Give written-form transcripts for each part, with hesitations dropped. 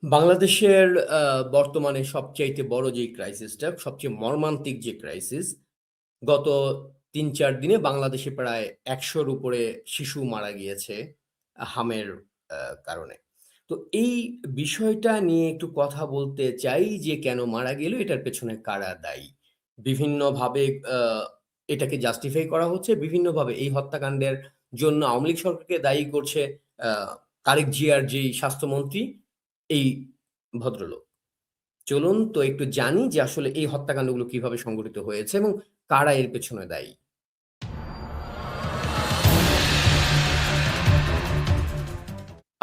বাংলাদেশের বর্তমানে সবচাইতে বড় যে ক্রাইসিসটা, সবচেয়ে মর্মান্তিক যে ক্রাইসিস, গত ৩-৪ দিনে বাংলাদেশে প্রায় ১০০'র উপরে শিশু মারা গিয়েছে হামের আ কারণে। তো এই বিষয়টা নিয়ে একটু কথা বলতে চাই যে কেন মারা গেল? এটার পেছনে কারা দায়ী? বিভিন্নভাবে আ এটাকে জাস্টিফাই করা হচ্ছে। বিভিন্নভাবে এই হত্যাকাণ্ডের জন্য আওয়ামী লীগ সরকারকে দায়ী করছে আ তারেক জিয়ার যেই স্বাস্থ্যমন্ত্রী, এই ভদ্রলোক। চলুন তো একটু জানি যে আসলে এই হত্যাকাণ্ডগুলো কিভাবে সংঘটিত হয়েছে এবং কারা এর পেছনে দায়ী।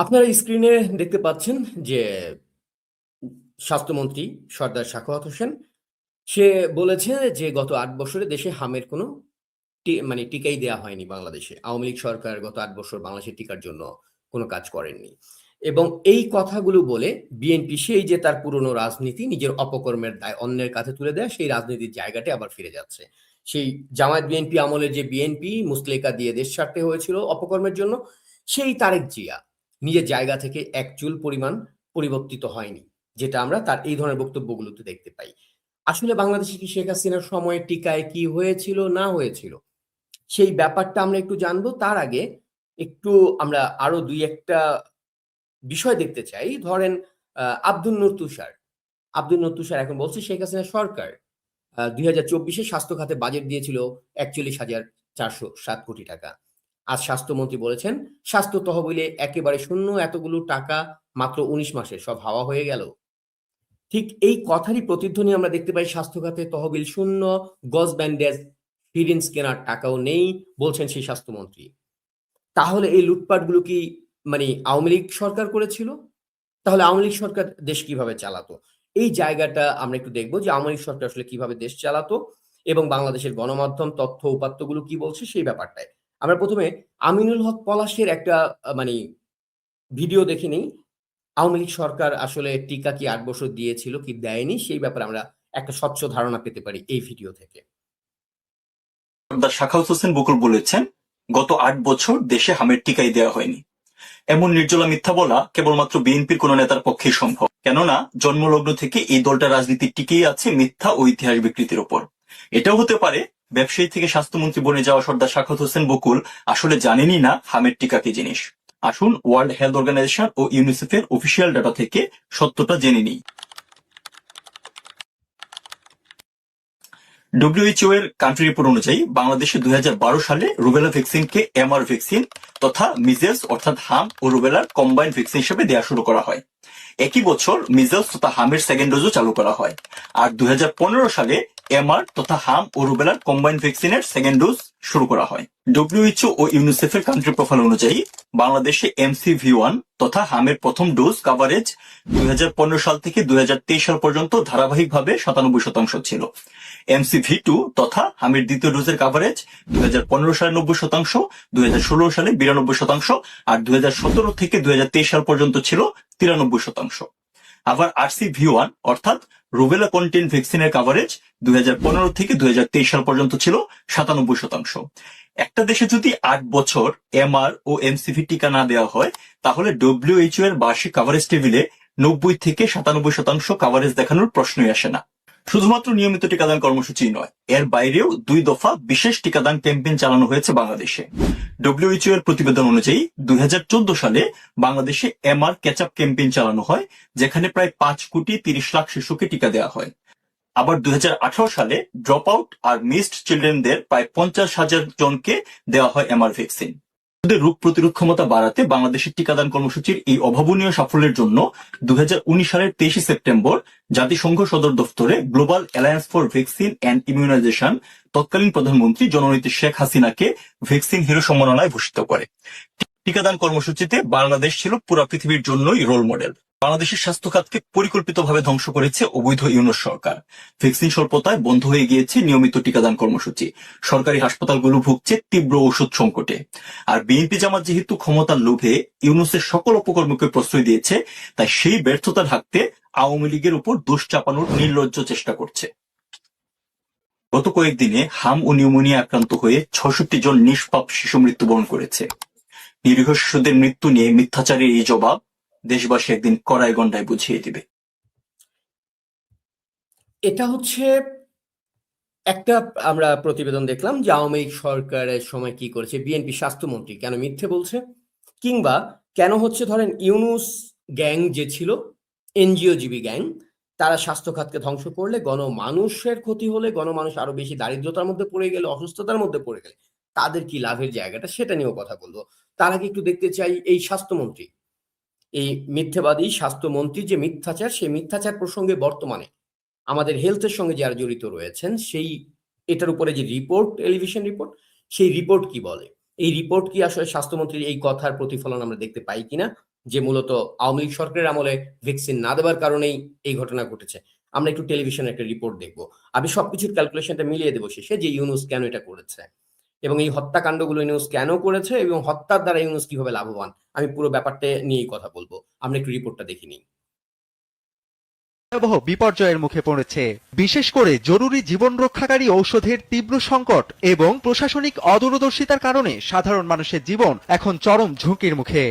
আপনারা স্ক্রিনে দেখতে পাচ্ছেন যে স্বাস্থ্যমন্ত্রী সর্দার সাখাওয়াত হোসেন, সে বলেছে যে গত ৮ বছরে দেশে হামের কোনো মানে টিকাই দেয়া হয়নি বাংলাদেশে। আওয়ামী লীগ সরকার গত ৮ বছর বাংলাদেশের টিকার জন্য কোনো কাজ করেননি। এবং এই কথাগুলো বলে বিএনপি সেই যে তার পুরনো রাজনীতি নিজের অপকর্মের দায় অন্যের কাঁধে তুলে দেয়, সেই রাজনীতির জায়গাটায় আবার ফিরে যাচ্ছে। সেই জামায়াত বিএনপি আমলের যে বিএনপি মুচলেকা দিয়ে দেশ ছাড়তে হয়েছিল অপকর্মের জন্য, সেই তারেক জিয়া নিজের জায়গা থেকে এক চুল পরিমাণ পরিবর্তিত হয়নি। যেটা আমরা তার এই ধরনের বক্তব্যগুলোতে দেখতে পাই। আসলে বাংলাদেশে কি শেখ হাসিনার সময়ে টিকায় কি হয়েছিল না হয়েছিল? সেই ব্যাপারটা আমরা একটু জানবো। তার আগে একটু আমরা আরো ২-১ টা বিষয় দেখতে চাই। ধরেন আব্দুল নূর তুষার। আব্দুল নূর তুষার এখন বলছে শেখ হাসিনা সরকার ২০২৪ এ স্বাস্থ্য খাতে বাজেট দিয়েছিল ৪১,৪০৭ কোটি টাকা। আজ স্বাস্থ্যমন্ত্রী বলেছেন, স্বাস্থ্য তহবিলে একেবারে শূন্য এতগুলো টাকা মাত্র ১৯ মাসে সব হাওয়া হয়ে গেল। ঠিক এই কথারই প্রতিধ্বনি আমরা দেখতে পাই স্বাস্থ্য খাতে তহবিল শূন্য, গজ ব্যান্ডেজ, সিরিঞ্জ কেনার টাকাও নেই বলছেন সেই স্বাস্থ্যমন্ত্রী। তাহলে এই লুটপাটগুলো কি মানে আওয়ামী লীগ সরকার করেছিল? তাহলে আওয়ামী লীগ সরকার দেশ কিভাবে চালাতো? এই জায়গাটা আমরা একটু দেখব যে আওয়ামী লীগ সরকার আসলে কিভাবে দেশ চালাতো এবং বাংলাদেশের গণমাধ্যম তথ্য উপাত্তগুলো কি বলছে সেই ব্যাপারটায়। আমরা ১ম এ আমিনুল হক পলাশের একটা মানি ভিডিও দেখে নেই। আওয়ামী লীগ সরকার আসলে টিকা কি ৮ বছর দিয়েছিল কি দেয়নি সেই ব্যাপারে আমরা একটা স্বচ্ছ ধারণা পেতে পারি এই ভিডিও থেকে। সর্দার সাখাওয়াত হোসেন বকুল বলেছেন, গত ৮ বছর দেশে হামের টিকাই দেওয়া হয়নি। এমন নির্জলা মিথ্যা বলা কেবলমাত্র বিএনপির কোন নেতার পক্ষেই সম্ভব। কেননা জন্মলগ্ন থেকে এই দলটা রাজনীতির টিকেই আছে মিথ্যা ও ইতিহাস বিকৃতির ওপর। এটাও হতে পারে ব্যবসায়ী থেকে স্বাস্থ্যমন্ত্রী বনে যাওয়া সর্দার সাখাওয়াত হোসেন বকুল আসলে জানেনই না হামের টিকা কি জিনিস। আসুন ওয়ার্ল্ড হেলথ অর্গানাইজেশন ও ইউনিসেফের অফিসিয়াল ডাটা থেকে সত্যটা জেনে নিই। ডব্লিউএইচও এর কান্ট্রি রিপোর্ট অনুযায়ী বাংলাদেশে ২০১২ সালে রুবেলা ভ্যাকসিনকে এমআর ভ্যাকসিন তথা মিজেলস অর্থাৎ হাম ও রুবেলার কম্বাইন্ড ভ্যাকসিন হিসেবে দেওয়া শুরু করা হয়। একই বছর মিজেলস তথা হামের সেকেন্ড ডোজও চালু করা হয়। আর ২০১৫ সালে এমআর তথা হাম ও রুবেলার কম্বাইন্ড ভ্যাকসিনের সেকেন্ড ডোজ শুরু করা হয়। ডব্লিউএইচও ও ইউনিসেফের কান্ট্রি প্রোফাইল অনুযায়ী বাংলাদেশে এমসিভি-1 তথা হামের প্রথম ডোজ কাভারেজ ২০১৫ সাল থেকে ২০২৩ সাল পর্যন্ত ধারাবাহিকভাবে ৯৭% ছিল। এমসিভি-2 তথা হামের দ্বিতীয় ডোজের কাভারেজ ২০১৫ সালে ৯০%, ২০১৬ সালে ৯২% আর ২০১৭ থেকে ২০২৩ সাল পর্যন্ত ছিল ৯৩%। আবার আরসিভি-1 অর্থাৎ রুবেলা কন্টেন্ট ভ্যাকসিনের কাভারেজ ২০১৫ থেকে ২০২৩ সাল পর্যন্ত ছিল ৯৭%। একটা দেশে যদি ৮ বছর এমআর ও এমসিভি টিকা না দেওয়া হয়, তাহলে ডব্লিউএইচও এর বার্ষিক কাভারেজ টেবিলে ৯০ থেকে ৯৭% কাভারেজ দেখানোর প্রশ্নই আসে না। শুধুমাত্র নিয়মিত টিকাদান কর্মসূচি নয়, এর বাইরেও ২ দফা বিশেষ টিকাদান ক্যাম্পেইন চালানো হয়েছে বাংলাদেশে। ডব্লিউএইচও এর প্রতিবেদন অনুযায়ী ২০১৪ সালে বাংলাদেশে এমআর ক্যাচআপ ক্যাম্পেইন চালানো হয়, যেখানে প্রায় ৫,৩০,০০,০০০ শিশুকে টিকা দেওয়া হয়। আবার ২০১৮ সালে ড্রপ আউট আর মিসড চিলড্রেনদের প্রায় ৫০,০০০ জনকে দেওয়া হয় এমআর ভ্যাকসিন। রোগ প্রতিরোধ ক্ষমতা বাড়াতে বাংলাদেশের টিকাদান কর্মসূচির এই অভাবনীয় সাফল্যের জন্য ২০১৯ সালের ২৩ সেপ্টেম্বর জাতিসংঘ সদর দফতরে Global Alliance for Vaccine and Immunization তৎকালীন প্রধানমন্ত্রী জননেত্রী শেখ হাসিনাকে ভ্যাকসিন হিরো সম্মাননায় ভূষিত করে। টিকাদান কর্মসূচিতে বাংলাদেশ ছিল পুরা পৃথিবীর জন্যই রোল মডেল। বাংলাদেশের স্বাস্থ্য খাতকে পরিকল্পিতভাবে ধ্বংস করেছে অবৈধ ইউনূস সরকার। ভ্যাকসিন স্বল্পতায় বন্ধ হয়ে গিয়েছে নিয়মিত টিকাদান কর্মসূচি। সরকারি হাসপাতালগুলো ভুগছে তীব্র ওষুধ সংকটে। আর বিএনপি জামাত যেহেতু ক্ষমতার লোভে ইউনূসের সকল অপকর্মকে প্রশ্রয় দিয়েছে, তাই সেই ব্যর্থতা ঢাকতে আওয়ামী লীগের উপর দোষ চাপানোর নির্লজ্জ চেষ্টা করছে। গত কয়েকদিনে হাম ও নিউমোনিয়া আক্রান্ত হয়ে ৬৬ জন নিষ্পাপ শিশু মৃত্যুবরণ করেছে। নিরীহ শিশুদের মৃত্যু নিয়ে মিথ্যাচারের এই জবাব দেশবাসী একদিন কড়াই গন্ডায় বুঝিয়ে দিবে? এটা হচ্ছে একটা, আমরা প্রতিবেদন দেখলাম যে আওয়ামী লীগ সরকারের সময় কি করেছে বিএনপি স্বাস্থ্যমন্ত্রী কেন মিথ্যে বলছে, কিংবা কেন হচ্ছে ধরেন ইউনুস গ্যাং যে ছিল, এনজিওজীবী গ্যাং, তারা স্বাস্থ্য খাতকে ধ্বংস করলে গণমানুষের ক্ষতি হলে, গণমানুষ আরো বেশি দারিদ্রতার মধ্যে পড়ে গেলে, অসুস্থতার মধ্যে পড়ে গেলে তাদের কি লাভের জায়গাটা, সেটা নিয়েও কথা বলবো। তার আগে একটু দেখতে চাই এই স্বাস্থ্যমন্ত্রী, এই মিথ্যেবাদী স্বাস্থ্যমন্ত্রী যে মিথ্যাচার, সেই মিথ্যাচার প্রসঙ্গে বর্তমানে আমাদের হেলথের সঙ্গে যারা জড়িত রয়েছেন সেই এটার উপরে যে রিপোর্ট, টেলিভিশন রিপোর্ট, সেই রিপোর্ট কি বলে, এই রিপোর্ট কি আসলে স্বাস্থ্যমন্ত্রীর এই কথার প্রতিফলন আমরা দেখতে পাই কিনা, যে মূলত আওয়ামী লীগ সরকারের আমলে ভ্যাকসিন না দেওয়ার কারণেই এই ঘটনা ঘটেছে। আমরা একটু টেলিভিশনে একটা রিপোর্ট দেখব, আমি সবকিছুর ক্যালকুলেশনটা মিলিয়ে দেবো শেষে, যে ইউনুস কেন এটা করেছে এবং এই হত্যাকাণ্ডগুলো ইউনুস কেন করেছে এবং হত্যার দ্বারা ইউনুস কিভাবে লাভবান, আমি পুরো ব্যাপারটা নিয়েই কথা বলবো। আমরা একটু রিপোর্টটা দেখে নিই। ভয়াবহ বিপর্যয়ের মুখে পড়েছে, বিশেষ করে জরুরি জীবন রক্ষাকারী ঔষধের তীব্র সংকট এবং প্রশাসনিক অদূরদর্শিতার কারণে সাধারণ মানুষের জীবন এখন চরম ঝুঁকির মুখে।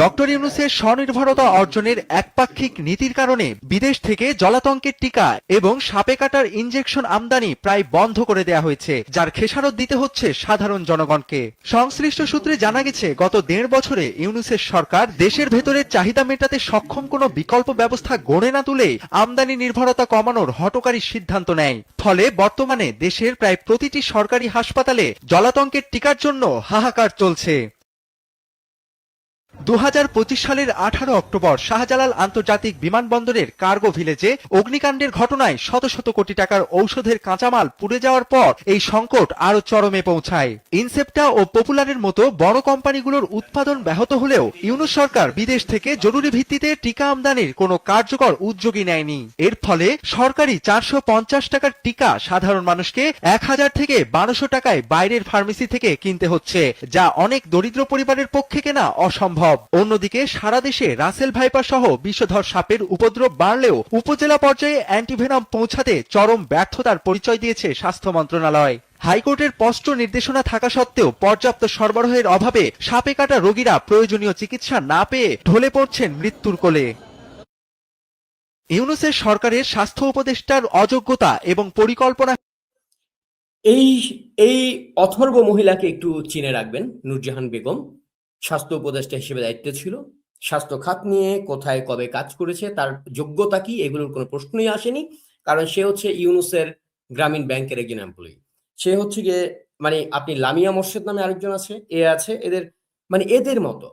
ডক্টর ইউনূসের স্বনির্ভরতা অর্জনের একপাক্ষিক নীতির কারণে বিদেশ থেকে জলাতঙ্কের টিকা এবং সাপে কাটার ইনজেকশন আমদানি প্রায় বন্ধ করে দেয়া হয়েছে, যার খেসারত দিতে হচ্ছে সাধারণ জনগণকে। সংশ্লিষ্ট সূত্রে জানা গেছে, গত 1.5 বছরে ইউনূসের সরকার দেশের ভেতরের চাহিদা মেটাতে সক্ষম কোনো বিকল্প ব্যবস্থা গড়ে না তুলে আমদানি নির্ভরতা কমানোর হঠকারী সিদ্ধান্ত নেয়। ফলে বর্তমানে দেশের প্রায় প্রতিটি সরকারি হাসপাতালে জলাতঙ্কের টিকার জন্য হাহাকার চলছে। 2025 সালের 18 অক্টোবর শাহজালাল আন্তর্জাতিক বিমানবন্দরের কার্গো ভিলেজে অগ্নিকাণ্ডের ঘটনায় শত শত কোটি টাকার ঔষধের কাঁচামাল পুড়ে যাওয়ার পর এই সংকট আরো চরমে পৌঁছায়। ইনসেপ্টা ও পপুলারের মতো বড় কোম্পানিগুলোর উৎপাদন ব্যাহত হলেও ইউনূস সরকার বিদেশ থেকে জরুরি ভিত্তিতে টিকা আমদানির কোনো কার্যকর উদ্যোগই নেয়নি। এর ফলে সরকারি 450 টাকার টিকা সাধারণ মানুষকে 1000 থেকে 1200 টাকায় বাইরের ফার্মেসি থেকে কিনতে হচ্ছে, যা অনেক দরিদ্র পরিবারের পক্ষে কেনা অসম্ভব। অন্যদিকে সারা দেশে রাসেল ভাইপার সহ বিষধর সাপের উপদ্রব বাড়লেও উপজেলা পর্যায়ে অ্যান্টিভেনম পৌঁছাতে চরম ব্যর্থতার পরিচয় দিয়েছে স্বাস্থ্য মন্ত্রণালয়। হাইকোর্টের স্পষ্ট নির্দেশনা থাকা সত্ত্বেও পর্যাপ্ত সরবরাহের অভাবে সাপে কাটা রোগীরা প্রয়োজনীয় চিকিৎসা না পেয়ে ঢলে পড়ছেন মৃত্যুর কোলে। ইউনূসের সরকারের স্বাস্থ্য উপদেষ্টার অযোগ্যতা এবং পরিকল্পনা। এই এই অথর্ব মহিলাকে একটু চিনে রাখবেন, নূরজাহান বেগম স্বাস্থ্য উপদেষ্টা হিসেবে দায়িত্বে ছিল। স্বাস্থ্য খাত নিয়ে কোথায় কবে কাজ করেছে, তার যোগ্যতা কি, এগুলোর কোনো প্রশ্নই আসেনি। কারণ সে হচ্ছে ইউনূসের গ্রামীণ ব্যাংকের একজন এমপ্লয়ি। সে হচ্ছে গিয়ে, মানে আপনি লামিয়া মোর্শেদ নামে আরেকজন আছে, এ আছে, এদের মানে এদের মতো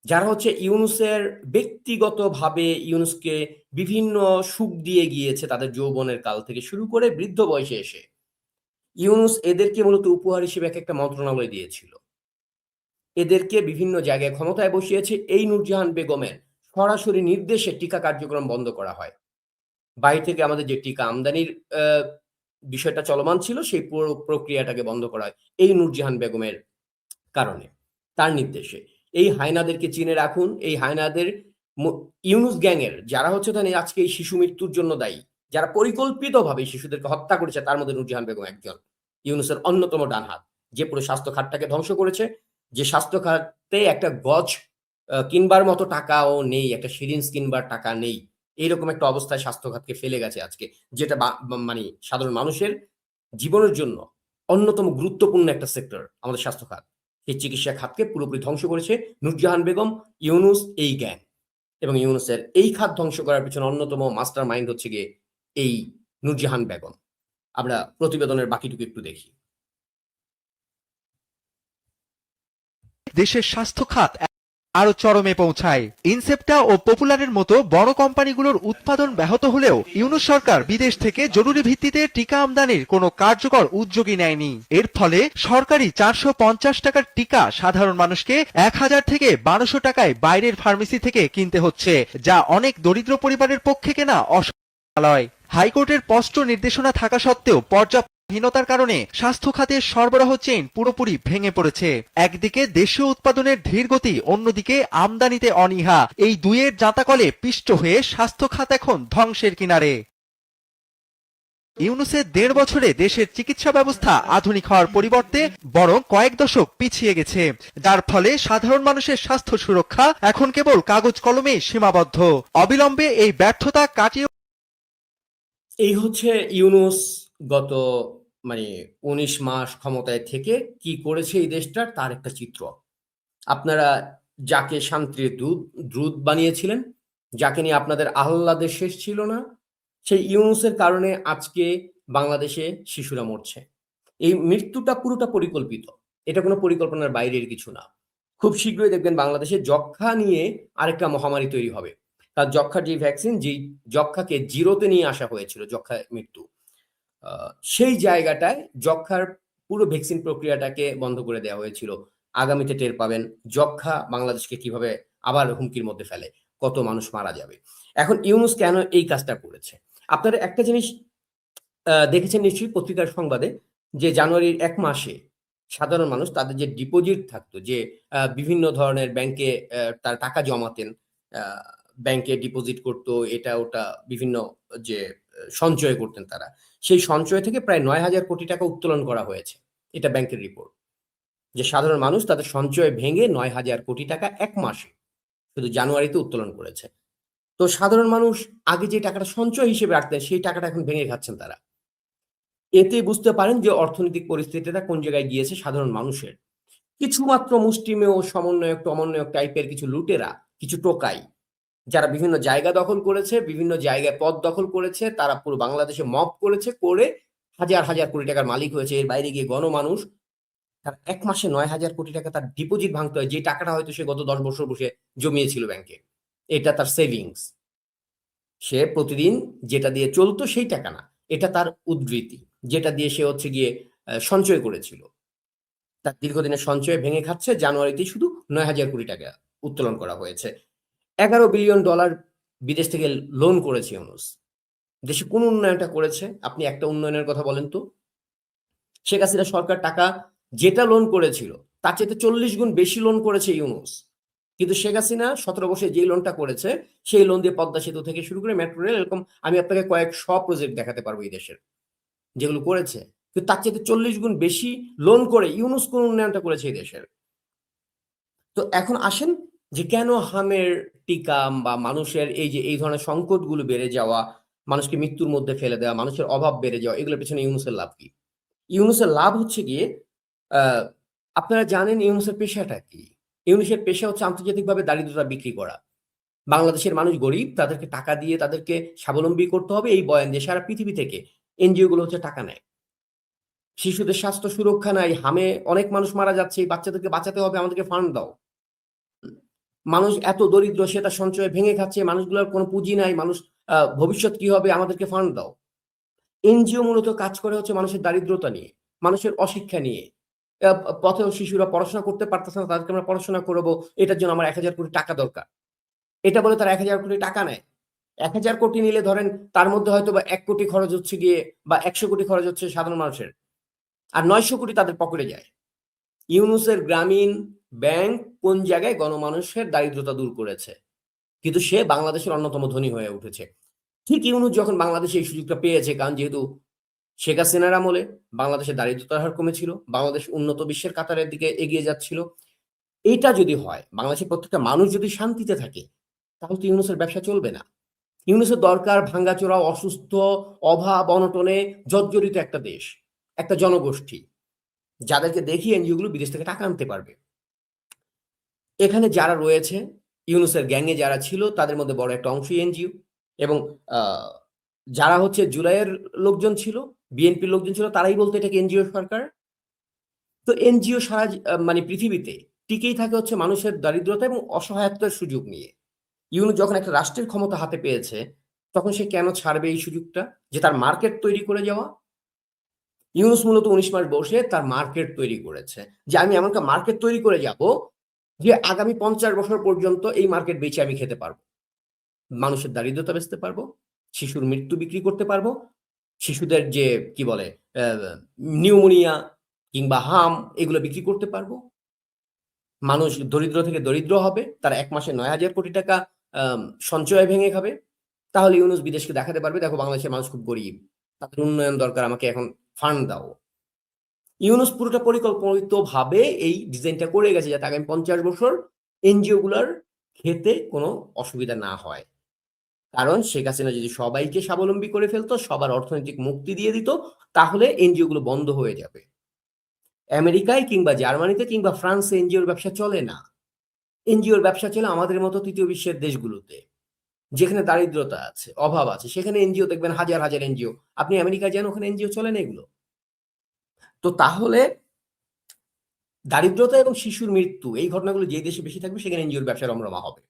যারা হচ্ছে ইউনূসের ব্যক্তিগতভাবে ইউনূসকে বিভিন্ন সুখ দিয়ে গিয়েছে তাদের যৌবনের কাল থেকে শুরু করে বৃদ্ধ বয়সে এসে, ইউনূস এদেরকে মূলত উপহার হিসেবে এক একটা মন্ত্রণালয় দিয়েছিল, এদেরকে বিভিন্ন জায়গায় ক্ষমতায় বসিয়েছে। এই নূরজাহান বেগমের সরাসরি নির্দেশে টিকা কার্যক্রম বন্ধ করা হয়। বাইরে থেকে আমাদের যে টিকা আমদানির বিষয়টা চলমান ছিল, সেই পুরো প্রক্রিয়াটাকে বন্ধ করা হয় এই নূরজাহান বেগমের কারণে, তার নির্দেশে। এই হায়নাদেরকে চিনে রাখুন, এই হায়নাদের ইউনূস গ্যাংয়ের যারা হচ্ছে তাহলে আজকে এই শিশু মৃত্যুর জন্য দায়ী, যারা পরিকল্পিতভাবে শিশুদেরকে হত্যা করেছে, তার মধ্যে নূরজাহান বেগম একজন, ইউনূসের অন্যতম ডান হাত, যে পুরো স্বাস্থ্য খাতটাকে ধ্বংস করেছে, যে স্বাস্থ্য খাতে একটা গজ কিনবার মতো টাকাও নেই, একটা সিরিঞ্জ কিনবার টাকা নেই, এইরকম একটা অবস্থায় স্বাস্থ্য খাতকে ফেলে গেছে আজকে, যেটা মানে সাধারণ মানুষের জীবনের জন্য অন্যতম গুরুত্বপূর্ণ একটা সেক্টর আমাদের স্বাস্থ্য খাত। এই চিকিৎসা খাতকে পুরোপুরি ধ্বংস করেছে নূরজাহান বেগম, ইউনূস, এই গ্যাং। এবং ইউনূসের এই খাত ধ্বংস করার পিছনে অন্যতম মাস্টার মাইন্ড হচ্ছে গিয়ে এই নূরজাহান বেগম। আমরা প্রতিবেদনের বাকিটুকু একটু দেখি। দেশের স্বাস্থ্য খাত আরো চরমে পৌঁছায়। ইনসেপ্টা ও পপুলারের মতো বড় কোম্পানিগুলোর উৎপাদন ব্যাহত হলেও ইউনূস সরকার বিদেশ থেকে জরুরি ভিত্তিতে টিকা আমদানির কোনো কার্যকর উদ্যোগই নেয়নি। এর ফলে সরকারি 450 টাকার টিকা সাধারণ মানুষকে 1000 থেকে 1200 টাকায় বাইরের ফার্মেসি থেকে কিনতে হচ্ছে, যা অনেক দরিদ্র পরিবারের পক্ষে কেনা অসম্ভব। হাইকোর্টের স্পষ্ট নির্দেশনা থাকা সত্ত্বেও পর্যাপ্তহীনতার কারণে স্বাস্থ্য খাতের সরবরাহ চেইন পুরোপুরি ভেঙে পড়েছে। একদিকে দেশীয় উৎপাদনের ধীর গতি, অন্যদিকে আমদানিতে অনীহা, এই দুইয়ের জাঁতাকলে পিষ্ট হয়ে স্বাস্থ্য খাত এখন ধ্বংসের কিনারে। ইউনূসের ১.৫ বছরে দেশের চিকিৎসা ব্যবস্থা আধুনিক হওয়ার পরিবর্তে বরং কয়েক দশক পিছিয়ে গেছে, যার ফলে সাধারণ মানুষের স্বাস্থ্য সুরক্ষা এখন কেবল কাগজ কলমে সীমাবদ্ধ। অবিলম্বে এই ব্যর্থতা কাটিয়ে এই হচ্ছে ইউনূস গত ১৯ মাস ক্ষমতায় থেকে কি করেছে এই দেশটার, তার একটা চিত্র। আপনারা যাকে শান্তির দূত বানিয়েছিলেন, যাকে নিয়ে আপনাদের আহ্লাদের শেষ ছিল না, সেই ইউনূসের কারণে আজকে বাংলাদেশে শিশুরা মরছে। এই মৃত্যুটা পুরোটা পরিকল্পিত। এটা কোনো পরিকল্পনার বাইরের কিছু না। খুব শীঘ্রই দেখবেন বাংলাদেশে যক্ষ্মা নিয়ে আরেকটা মহামারী তৈরি হবে। তার যক্ষ্মার যে ভ্যাকসিন, যেই যক্ষ্মাকে 0 তে নিয়ে আসা হয়েছিল, যক্ষ্মা মৃত্যু। সেই জায়গাটায় যক্ষ্মার পুরো ভ্যাকসিন প্রক্রিয়াটাকে বন্ধ করে দেওয়া হয়েছিল। আগামীতে টের পাবেন যক্ষ্মা বাংলাদেশকে কিভাবে আবার হুমকির মধ্যে ফেলে, কত মানুষ মারা যাবে। এখন ইউনূস কেন এই কাজটা করেছে? আপনারা একটা জিনিস দেখেছেন নিশ্চয়ই পত্রিকার সংবাদে, যে জানুয়ারির ১ মাসে সাধারণ মানুষ তাদের যে ডিপোজিট থাকতো, যে বিভিন্ন ধরনের ব্যাংকে তারা টাকা জমাতেন, আ ব্যাংকে ডিপোজিট করতো, এটা ওটা বিভিন্ন যে সঞ্চয় করতেন তারা। সেই সঞ্চয় থেকে প্রায় ৯,০০০ কোটি টাকা উত্তোলন করা হয়েছে। এটা ব্যাংকের রিপোর্ট। যে সাধারণ মানুষ তাদের সঞ্চয় ভেঙে ৯,০০০ কোটি টাকা ১ মাসে শুধু জানুয়ারিতে উত্তোলন করেছে। তো সাধারণ মানুষ আগে যে টাকাটা সঞ্চয় হিসেবে রাখতেন, সেই টাকাটা এখন ভেঙে খাচ্ছেন তারা। এতে বুঝতে পারেন যে অর্থনৈতিক পরিস্থিতিটা কোন জায়গায় গিয়েছে সাধারণ মানুষের। কিছুমাত্র মুষ্টিমেয় সমন্বয়ক টমন্বয়ক টাইপের কিছু লুটেরা, কিছু টোকাই, যারা বিভিন্ন জায়গা দখল করেছে, বিভিন্ন জায়গায় পদ দখল করেছে, তারা পুরো বাংলাদেশে মব করেছে, করে হাজার, হাজার কোটি টাকার মালিক হয়েছে। এর বাইরে গিয়ে গণমানুষ তার ১ মাসে ৯,০০০ কোটি টাকা তার ডিপোজিট ভাঙতে হয়, যে টাকাটা হয়তো সে গত ১০ বছর বসে জমিয়েছিল ব্যাংকে। এটা তার সেভিংস। সে প্রতিদিন যেটা দিয়ে চলতো সেই টাকা না। এটা তার উদ্ধৃতি। যেটা দিয়ে সে হচ্ছে গিয়ে সঞ্চয় করেছিল। তার দীর্ঘদিনের সঞ্চয় ভেঙে খাচ্ছে। জানুয়ারিতেই শুধু ৯,০০০ কোটি টাকা উত্তোলন করা হয়েছে। $১১ বিলিয়ন বিদেশ থেকে লোন করেছে ইউনূস। দেশে কোন উন্নয়নটা করেছে? আপনি একটা উন্নয়নের কথা বলেন তো? শেখ হাসিনা সরকার টাকা যেটা লোন করেছিল, তার চাইতে ৪০ গুণ বেশি লোন করেছে ইউনূস। কিন্তু শেখ হাসিনা ১৭ বছরে যেই লোনটা করেছে, সেই লোন দিয়ে পদ্মা সেতু থেকে শুরু করে মেট্রো রেল, এরকম আমি আপনাকে কয়েকশ প্রজেক্ট দেখাতে পারবো এই দেশের, যেগুলো করেছে। কিন্তু তার চাইতে ৪০ গুণ বেশি লোন করে ইউনূস কোন উন্নয়নটা করেছে এই দেশের? তো এখন আসেন যে কেন হামের টিকা বা মানুষের এই যে এই ধরনের সংকটগুলো বেড়ে যাওয়া, মানুষকে মৃত্যুর মধ্যে ফেলে দেওয়া, মানুষের অভাব বেড়ে যাওয়া, এগুলোর পেছনে ইউনূসের লাভ কি? ইউনূসের লাভ হচ্ছে গিয়ে আ আপনারা জানেন ইউনূসের পেশাটা কি? ইউনূসের পেশা হচ্ছে আন্তর্জাতিকভাবে দারিদ্রতা বিক্রি করা। বাংলাদেশের মানুষ গরিব, তাদেরকে টাকা দিয়ে তাদেরকে স্বাবলম্বী করতে হবে এই বয়ান দিয়ে সারা পৃথিবী থেকে এনজিও গুলো হচ্ছে টাকা নেয়। শিশুদের স্বাস্থ্য সুরক্ষা নাই, হামে অনেক মানুষ মারা যাচ্ছে, এই বাচ্চাদেরকে বাঁচাতে হবে, আমাদেরকে ফান্ড দাও। মানুষ এত দরিদ্র, সে তার সঞ্চয় ভেঙে খাচ্ছে, মানুষগুলোর কোনো পুঁজি নাই, মানুষ ভবিষ্যৎ কি হবে, আমাদেরকে ফান্ড দাও। এনজিও মূলত কাজ করে হচ্ছে মানুষের দারিদ্রতা নিয়ে, মানুষের অশিক্ষা নিয়ে। পথেও শিশুরা পড়াশোনা করতে পারতেছে না, তাদেরকে আমরা পড়াশোনা করাবো, এটার জন্য আমার ১,০০০ কোটি টাকা দরকার। এটা বলে তারা ১,০০০ কোটি টাকা নেয়। ১,০০০ কোটি নিলে ধরেন তার মধ্যে হয়তোবা ১ কোটি খরচ হচ্ছে গিয়ে, বা ১০০ কোটি খরচ হচ্ছে সাধারণ মানুষের। আর ৯০০ কোটি তাদের পকেটে যায়। ইউনূসের গ্রামীণ ব্যাংক কোন জায়গায় গণমানুষের দারিদ্রতা দূর করেছে? কিন্তু সে বাংলাদেশের অন্যতম ধনী হয়ে উঠেছে। ঠিক ইউনূস যখন বাংলাদেশে এই সুযোগটা পেয়েছে, কারণ যেহেতু শেখ হাসিনার আমলে বাংলাদেশের দারিদ্রতার হার কমেছিল, বাংলাদেশ উন্নত বিশ্বের কাতারের দিকে এগিয়ে যাচ্ছিল। এইটা যদি হয়, বাংলাদেশের প্রত্যেকটা মানুষ যদি শান্তিতে থাকে, তাহলে তো ইউনূসের ব্যবসা চলবে না। ইউনূসের দরকার ভাঙ্গাচোরা, অসুস্থ, অভাব, অনটনে জর্জরিত একটা দেশ, একটা জনগোষ্ঠী, যাদেরকে দেখিয়ে এনজিও গুলো বিদেশ থেকে টাকা আনতে পারবে। এখানে যারা রয়েছে, ইউনূসের গ্যাংয়ে যারা ছিল, তাদের মধ্যে বড় একটা অংশই এনজিও। এবং যারা হচ্ছে জুলাইয়ের লোকজন ছিল, বিএনপির লোকজন ছিল, তারাই বলতো এটাকে এনজিও সরকার। তো এনজিও সারা পৃথিবীতে টিকেই থাকে হচ্ছে মানুষের দারিদ্রতা এবং অসহায়ত্বের সুযোগ নিয়ে। ইউনূস যখন একটা রাষ্ট্রের ক্ষমতা হাতে পেয়েছে, তখন সে কেন ছাড়বে এই সুযোগটা, যে তার মার্কেট তৈরি করে যাওয়া? ইউনূস মূলত ১৯ মাস বসে তার মার্কেট তৈরি করেছে, যে আমি এমন একটা মার্কেট তৈরি করে যাব যে আগামী ৫০ বছর পর্যন্ত এই মার্কেট বেচে আমি খেতে পারবো। মানুষের দারিদ্রতা বেচতে পারবো, শিশুর মৃত্যু বিক্রি করতে পারবো, শিশুদের যে কি বলে নিউমোনিয়া কিংবা হাম, এগুলো বিক্রি করতে পারবো। মানুষ দরিদ্র থেকে দরিদ্র হবে, তারা ১ মাসে ৯,০০০ কোটি টাকা সঞ্চয় ভেঙে খাবে। তাহলে ইউনূস বিদেশকে দেখাতে পারবে, দেখো বাংলাদেশের মানুষ খুব গরিব, তাদের উন্নয়ন দরকার, আমাকে এখন ফান্ড দাও। ইউনুস পুরোটা পরিকল্পিতভাবে এই ডিজাইনটা করে গেছে যাতে আগামী 50 বছর এনজিও গুলার খেতে কোনো অসুবিধা না হয়। কারণ শেখ হাসিনা যদি সবাইকে স্বাবলম্বী করে ফেলতো, সবার অর্থনৈতিক মুক্তি দিয়ে দিত, তাহলে এনজিও গুলো বন্ধ হয়ে যাবে। আমেরিকায় কিংবা জার্মানিতে কিংবা ফ্রান্সে এনজিওর ব্যবসা চলে না। এনজিওর ব্যবসা চলে আমাদের মতো তৃতীয় বিশ্বের দেশগুলোতে, যেখানে দারিদ্রতা আছে, অভাব আছে, সেখানে এনজিও দেখবেন হাজার হাজার এনজিও। আপনি আমেরিকায় যান, ওখানে এনজিও চলে না এগুলো। তো তাহলে দারিদ্রতা এবং শিশুর মৃত্যু এই ঘটনাগুলো যে দেশে বেশি থাকবে সেখানে এনজিওর ব্যবসা রমরমা হবে,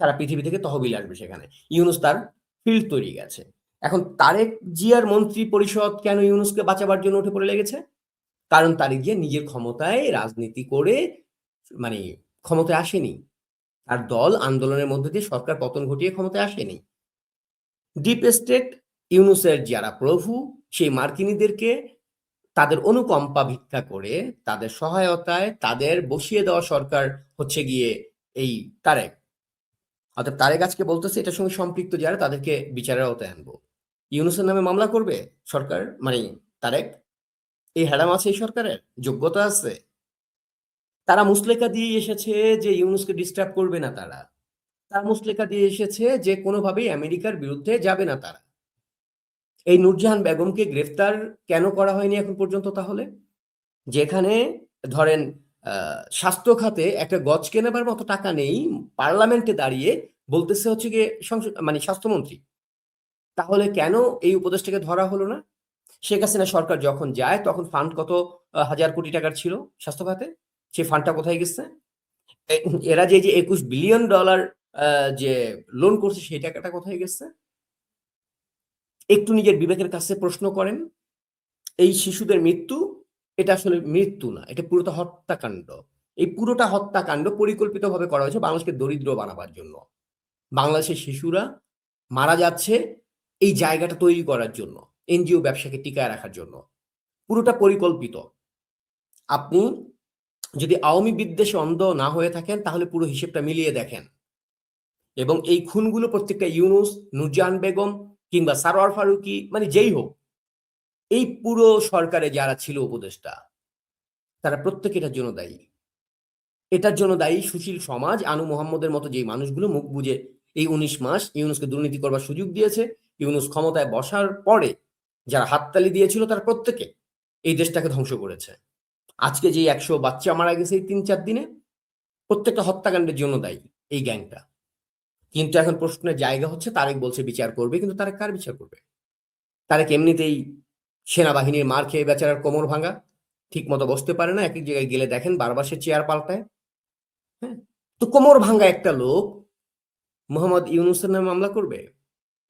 সারা পৃথিবী থেকে তহবিল আসবে সেখানে। ইউনুস তার ফিল্ড তৈরি গেছে। এখন তারেক জিয়ার মন্ত্রী পরিষদ কেন ইউনুসকে বাঁচাবার জন্য উঠে পড়ে লেগেছে? কারণ তারেক জিয়া নিজের ক্ষমতায় রাজনীতি করে মানে ক্ষমতায় আসেনি, আর দল আন্দোলনের মধ্যে দিয়ে সরকার পতন ঘটিয়ে ক্ষমতায় আসেনি। ডিপ স্টেট ইউনুসের যারা প্রভু, সেই মার্কিনীদেরকে তাদের অনুকম্পা ভিক্ষা করে, তাদের সহায়তায় তাদের বসিয়ে দেওয়া সরকার হচ্ছে গিয়ে এই তারেক। অর্থাৎ তারেক আজকে বলতেছে এটার সঙ্গে সম্পৃক্ত যারা, তাদেরকে বিচারের আওতায় আনবো। ইউনুসের নামে মামলা করবে সরকার, মানে তারেক? এই হ্যাডাম আছে এই সরকারের? যোগ্যতা আছে? তারা মুসলেকা দিয়ে এসেছে যে ইউনুসকে ডিস্টার্ব করবে না, তারা মুসলেকা দিয়ে এসেছে যে কোনোভাবেই আমেরিকার বিরুদ্ধে যাবে না তারা। এই নূরজাহান বেগমকে গ্রেফতার কেন করা হয়নি এখন পর্যন্ত? তাহলে যেখানে ধরেন স্বাস্থ্য খাতে একটা গজ কেনাবার মতো টাকা নেই, পার্লামেন্টে দাঁড়িয়ে বলতেছে হচ্ছে গিয়ে মানে স্বাস্থ্যমন্ত্রী, তাহলে কেন এই উপদেষ্টাকে ধরা হলো না? শেখ হাসিনা সরকার যখন যায় তখন ফান্ড কত হাজার কোটি টাকার ছিল স্বাস্থ্য খাতে, সেই ফান্ডটা কোথায় গেছে? এরা যে যে $21 বিলিয়ন যে লোন করছে সেই টাকাটা কোথায় গেছে? একটু নিজের বিবেকের কাছে প্রশ্ন করেন। এই শিশুদের মৃত্যু, এটা আসলে মৃত্যু না, এটা পুরোটা হত্যাকাণ্ড। এই পুরোটা হত্যাকাণ্ড পরিকল্পিতভাবে করা হয়েছে বাংলাদেশকে দরিদ্র বানাবার জন্য। বাংলাদেশের শিশুরা মারা যাচ্ছে এই জায়গাটা তৈরি করার জন্য, এনজিও ব্যবসাকে টিকায় রাখার জন্য। পুরোটা পরিকল্পিত। আপনি যদি আওয়ামী বিদ্বেষে অন্ধ না হয়ে থাকেন তাহলে পুরো হিসেবটা মিলিয়ে দেখেন। এবং এই খুনগুলো প্রত্যেকটা ইউনুস, নূরজাহান বেগম কিংবা সারোয়ার ফারুকী, মানে যেই হোক, এই পুরো সরকারে যারা ছিল উপদেষ্টা, তারা প্রত্যেকে এটার জন্য দায়ী। এটার জন্য দায়ী সুশীল সমাজ, আনু মোহাম্মদের মতো যেই মানুষগুলো মুখ বুজে এই 19 মাস ইউনুসকে দুর্নীতি করবার সুযোগ দিয়েছে। ইউনুস ক্ষমতায় বসার পরে যারা হাততালি দিয়েছিল তারা প্রত্যেকে এই দেশটাকে ধ্বংস করেছে। আজকে যে 100 বাচ্চা মারা গেছে এই 3-4 দিনে, প্রত্যেকটা হত্যাকাণ্ডের জন্য দায়ী এই গ্যাংটা। কিন্তু এখন প্রশ্নের জায়গা হচ্ছে, তারেক বলছে বিচার করবে, কিন্তু তারেক কার বিচার করবে? তারেক এমনিতেই সেনাবাহিনীর মার খেয়ে বেচারার কোমর ভাঙা, ঠিক মতো বসতে পারে না, এক এক জায়গায় গেলে দেখেন বারবার সে চেয়ার পাল্টায়। হ্যাঁ, তো কোমর ভাঙ্গা একটা লোক মোহাম্মদ ইউনুসের নামে মামলা করবে?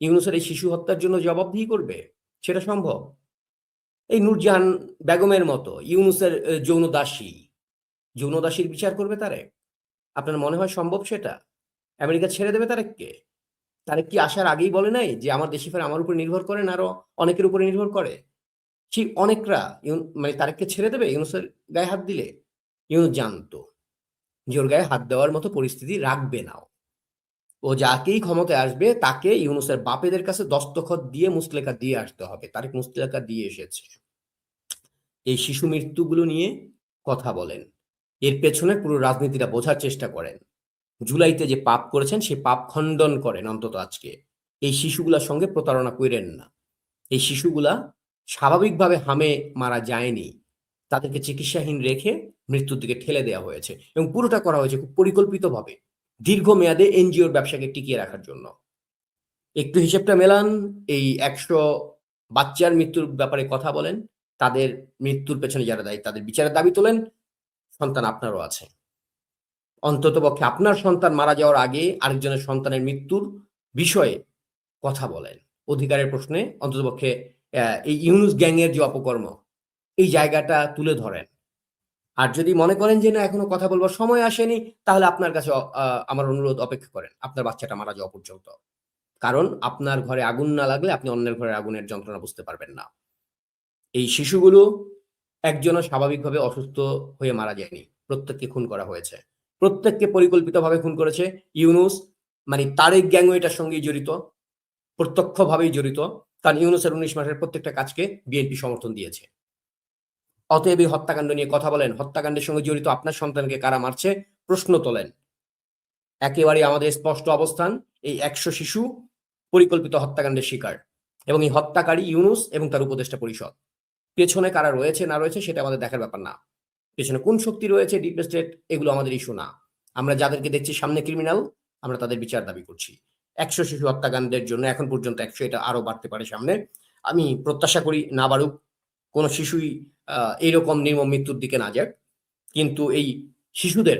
ইউনুসের এই শিশু হত্যার জন্য জবাবদিহি করবে? সেটা সম্ভব? এই নূরজাহান বেগমের মতো ইউনুসের যৌনদাসীর বিচার করবে তারেক? আপনার মনে হয় সম্ভব সেটা? আমেরিকা ছেড়ে দেবে তারেককে? তারেক কি আসার আগেই বলে নাই যে আমার দেশি ফের আমার উপর নির্ভর করেন, আরো অনেকের উপরে নির্ভর করে? সেই অনেকরা মানে তারেককে ছেড়ে দেবে ইউনুসের গায়ে হাত দিলে? ইউনুস জানতো যে ওর গায়ে হাত দেওয়ার মতো পরিস্থিতি রাখবে না। ও যাকেই ক্ষমতায় আসবে তাকে ইউনুসের বাপেদের কাছে দস্তখত দিয়ে মুসলেকা দিয়ে আসতে হবে। তারেক মুসলেকা দিয়ে এসেছে। এই শিশু মৃত্যুগুলো নিয়ে কথা বলেন, এর পেছনে পুরো রাজনীতিটা বোঝার চেষ্টা করেন। জুলাইতে যে পাপ করেছেন সেই পাপ খণ্ডন করেন অন্তত আজকে। এই শিশুগুলার সঙ্গে প্রতারণা করেন না। এই শিশুগুলা স্বাভাবিকভাবে হামে মারা যায়নি, তাদেরকে চিকিৎসাহীন রেখে মৃত্যুর দিকে ঠেলে দেওয়া হয়েছে, এবং পুরোটা করা হয়েছে খুব পরিকল্পিতভাবে দীর্ঘমেয়াদে এনজিওর ব্যবসাকে টিকিয়ে রাখার জন্য। একটু হিসেবটা মেলান, এই 100 বাচ্চার মৃত্যুর ব্যাপারে কথা বলেন, তাদের মৃত্যুর পেছনে যারা দায়ী তাদের বিচারের দাবি তোলেন। সন্তান আপনারও আছে, অন্ততপক্ষে আপনার সন্তান মারা যাওয়ার আগে আরেকজনের সন্তানের মৃত্যুর বিষয়ে কথা বলেন। অধিকারের প্রশ্নে অন্ততপক্ষে এই ইউনুস গ্যাংয়ের যে অপকর্ম, এই জায়গাটা তুলে ধরেন। আর যদি মনে করেন যে না এখনো কথা বলবার সময় আসেনি, তাহলে আপনার কাছে আমার অনুরোধ, অপেক্ষা করেন আপনার বাচ্চাটা মারা যাওয়া পর্যন্ত। কারণ আপনার ঘরে আগুন না লাগলে আপনি অন্যের ঘরে আগুনের যন্ত্রণা বুঝতে পারবেন না। এই শিশুগুলো একজনও স্বাভাবিকভাবে অসুস্থ হয়ে মারা যায়নি, প্রত্যেককে খুন করা হয়েছে। প্রত্যেককে পরিকল্পিতভাবে খুন করেছে ইউনুস, মানে তারেক গ্যাংও এটার সঙ্গেই জড়িত, প্রত্যক্ষভাবেই জড়িত। কারণ ইউনূসের ১৯ মাসের প্রত্যেকটা কাজকে বিএনপি সমর্থন দিয়েছে। অতএব এই হত্যাকাণ্ড নিয়ে কথা বলেন, হত্যাকাণ্ডের সঙ্গে জড়িত আপনার সন্তানকে কারা মারছে প্রশ্ন তোলেন। একেবারেই আমাদের স্পষ্ট অবস্থান, এই ১০০ শিশু পরিকল্পিত হত্যাকাণ্ডের শিকার এবং এই হত্যাকারী ইউনূস এবং তার উপদেষ্টা পরিষদ। পেছনে কারা রয়েছে না রয়েছে সেটা আমাদের দেখার ব্যাপার না। পেছনে কোন শক্তি রয়েছে, ডিপ স্টেট, এগুলো আমাদের ইস্যু না। আমরা যাদেরকে দেখছি সামনে ক্রিমিনাল, আমরা তাদের বিচার দাবি করছি। ১০০ শিশু হত্যাকাণ্ডের জন্য এখন পর্যন্ত ১০০, এটা আরো বাড়তে পারে সামনে। আমি প্রত্যাশা করি না বাড়ুক, কোনো শিশুই এইরকম নির্মম মৃত্যুর দিকে না যাক। কিন্তু এই শিশুদের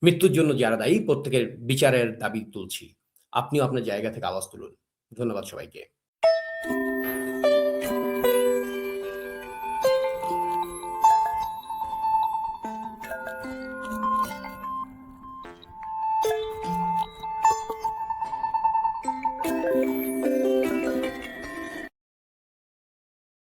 মৃত্যুর জন্য যারা দায়ী প্রত্যেকের বিচারের দাবি তুলছি। আপনিও আপনার জায়গা থেকে আওয়াজ তুলুন। ধন্যবাদ সবাইকে।